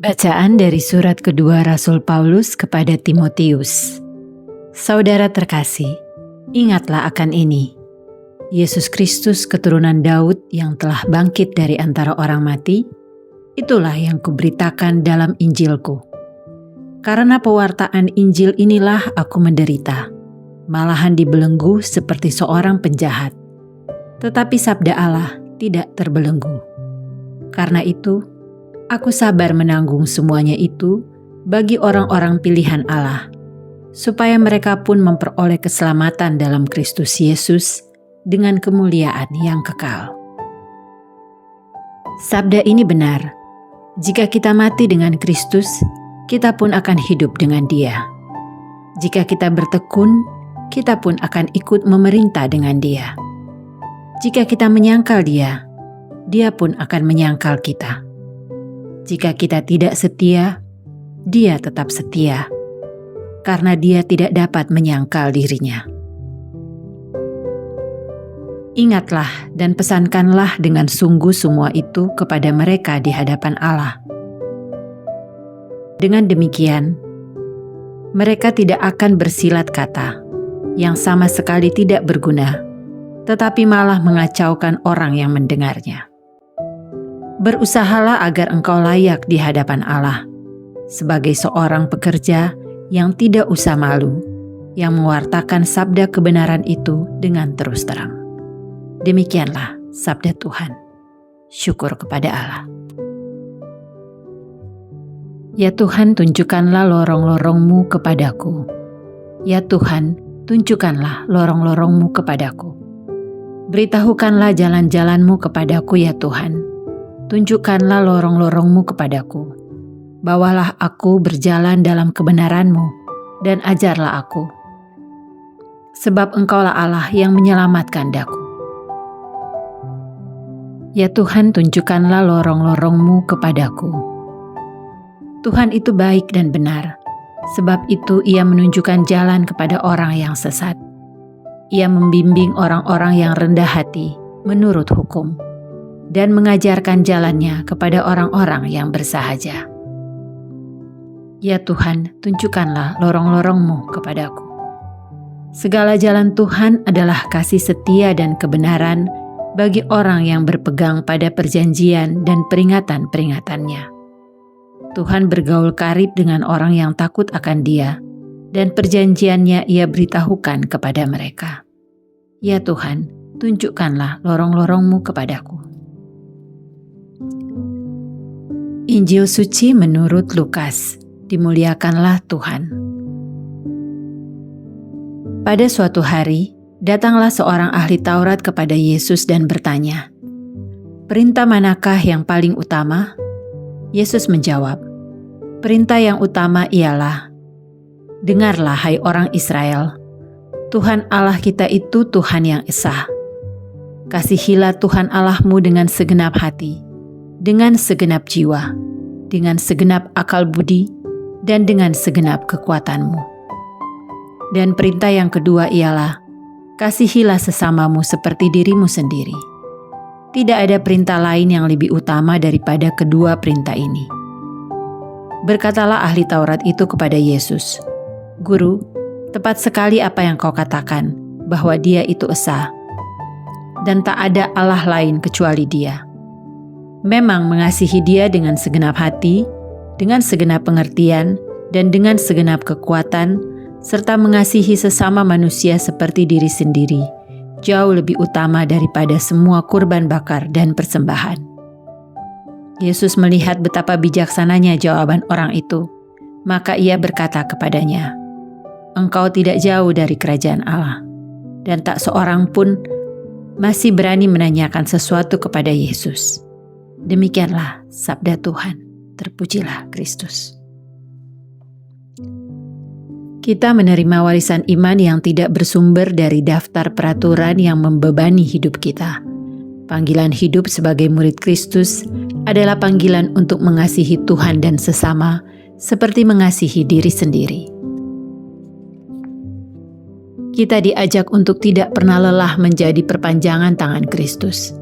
Bacaan dari surat kedua Rasul Paulus kepada Timotius. Saudara terkasih, ingatlah akan ini. Yesus Kristus keturunan Daud yang telah bangkit dari antara orang mati, itulah yang kuberitakan dalam Injilku. Karena pewartaan Injil inilah aku menderita, malahan dibelenggu seperti seorang penjahat. Tetapi sabda Allah tidak terbelenggu. Karena itu, aku sabar menanggung semuanya itu bagi orang-orang pilihan Allah, supaya mereka pun memperoleh keselamatan dalam Kristus Yesus dengan kemuliaan yang kekal. Sabda ini benar, jika kita mati dengan Kristus, kita pun akan hidup dengan Dia. Jika kita bertekun, kita pun akan ikut memerintah dengan Dia. Jika kita menyangkal Dia, Dia pun akan menyangkal kita. Jika kita tidak setia, Dia tetap setia, karena Dia tidak dapat menyangkal dirinya. Ingatlah dan pesankanlah dengan sungguh semua itu kepada mereka di hadapan Allah. Dengan demikian, mereka tidak akan bersilat kata yang sama sekali tidak berguna, tetapi malah mengacaukan orang yang mendengarnya. Berusahalah agar engkau layak di hadapan Allah, sebagai seorang pekerja yang tidak usah malu, yang mewartakan sabda kebenaran itu dengan terus terang. Demikianlah sabda Tuhan. Syukur kepada Allah. Ya Tuhan, tunjukkanlah lorong-lorong-Mu kepadaku. Ya Tuhan, tunjukkanlah lorong-lorong-Mu kepadaku. Beritahukanlah jalan-jalan-Mu kepadaku, ya Tuhan. Tunjukkanlah lorong-lorong-Mu kepadaku. Bawalah aku berjalan dalam kebenaran-Mu, dan ajarlah aku. Sebab Engkaulah Allah yang menyelamatkan daku. Ya Tuhan, tunjukkanlah lorong-lorong-Mu kepadaku. Tuhan itu baik dan benar, sebab itu Ia menunjukkan jalan kepada orang yang sesat. Ia membimbing orang-orang yang rendah hati menurut hukum, dan mengajarkan jalannya kepada orang-orang yang bersahaja. Ya Tuhan, tunjukkanlah lorong-lorong-Mu kepadaku. Segala jalan Tuhan adalah kasih setia dan kebenaran bagi orang yang berpegang pada perjanjian dan peringatan-peringatannya. Tuhan bergaul karib dengan orang yang takut akan Dia, dan perjanjiannya Ia beritahukan kepada mereka. Ya Tuhan, tunjukkanlah lorong-lorong-Mu kepadaku. Injil Suci menurut Lukas. Dimuliakanlah Tuhan. Pada suatu hari, datanglah seorang ahli Taurat kepada Yesus dan bertanya, "Perintah manakah yang paling utama?" Yesus menjawab, "Perintah yang utama ialah, dengarlah hai orang Israel, Tuhan Allah kita itu Tuhan yang esa. Kasihilah Tuhan Allahmu dengan segenap hati, dengan segenap jiwa, dengan segenap akal budi, dan dengan segenap kekuatanmu. Dan perintah yang kedua ialah, kasihilah sesamamu seperti dirimu sendiri. Tidak ada perintah lain yang lebih utama daripada kedua perintah ini." Berkatalah ahli Taurat itu kepada Yesus, "Guru, tepat sekali apa yang kau katakan, bahwa Dia itu esa, dan tak ada Allah lain kecuali Dia. Memang mengasihi Dia dengan segenap hati, dengan segenap pengertian, dan dengan segenap kekuatan, serta mengasihi sesama manusia seperti diri sendiri, jauh lebih utama daripada semua kurban bakar dan persembahan." Yesus melihat betapa bijaksananya jawaban orang itu, maka Ia berkata kepadanya, "Engkau tidak jauh dari kerajaan Allah." Dan tak seorang pun masih berani menanyakan sesuatu kepada Yesus. Demikianlah sabda Tuhan. Terpujilah Kristus. Kita menerima warisan iman yang tidak bersumber dari daftar peraturan yang membebani hidup kita. Panggilan hidup sebagai murid Kristus adalah panggilan untuk mengasihi Tuhan dan sesama seperti mengasihi diri sendiri. Kita diajak untuk tidak pernah lelah menjadi perpanjangan tangan Kristus.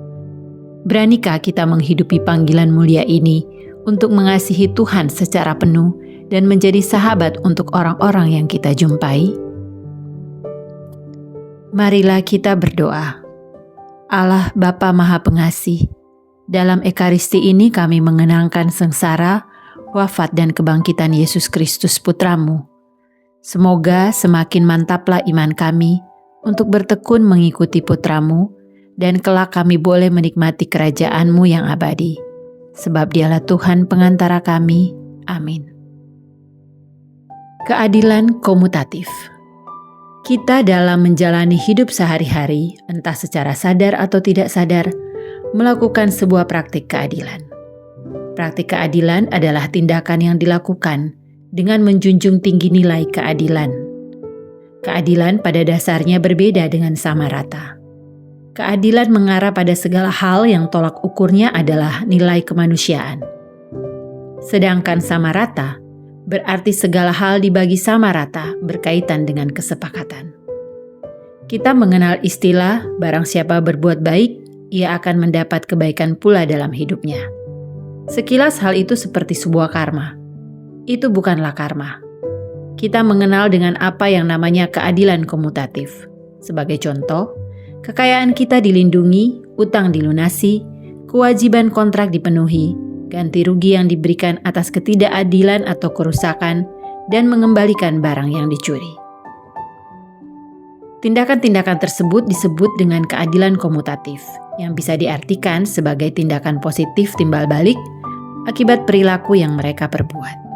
Beranikah kita menghidupi panggilan mulia ini untuk mengasihi Tuhan secara penuh dan menjadi sahabat untuk orang-orang yang kita jumpai? Marilah kita berdoa. Allah Bapa Maha Pengasih, dalam Ekaristi ini kami mengenangkan sengsara, wafat dan kebangkitan Yesus Kristus Putra-Mu. Semoga semakin mantaplah iman kami untuk bertekun mengikuti Putra-Mu, dan kelak kami boleh menikmati kerajaan-Mu yang abadi. Sebab Dialah Tuhan pengantara kami. Amin. Keadilan komutatif. Kita dalam menjalani hidup sehari-hari, entah secara sadar atau tidak sadar, melakukan sebuah praktik keadilan. Praktik keadilan adalah tindakan yang dilakukan dengan menjunjung tinggi nilai keadilan. Keadilan pada dasarnya berbeda dengan sama rata. Keadilan mengarah pada segala hal yang tolak ukurnya adalah nilai kemanusiaan. Sedangkan sama rata berarti segala hal dibagi sama rata berkaitan dengan kesepakatan. Kita mengenal istilah barang siapa berbuat baik, ia akan mendapat kebaikan pula dalam hidupnya. Sekilas hal itu seperti sebuah karma. Itu bukanlah karma. Kita mengenal dengan apa yang namanya keadilan komutatif. Sebagai contoh, kekayaan kita dilindungi, utang dilunasi, kewajiban kontrak dipenuhi, ganti rugi yang diberikan atas ketidakadilan atau kerusakan, dan mengembalikan barang yang dicuri. Tindakan-tindakan tersebut disebut dengan keadilan komutatif, yang bisa diartikan sebagai tindakan positif timbal balik akibat perilaku yang mereka perbuat.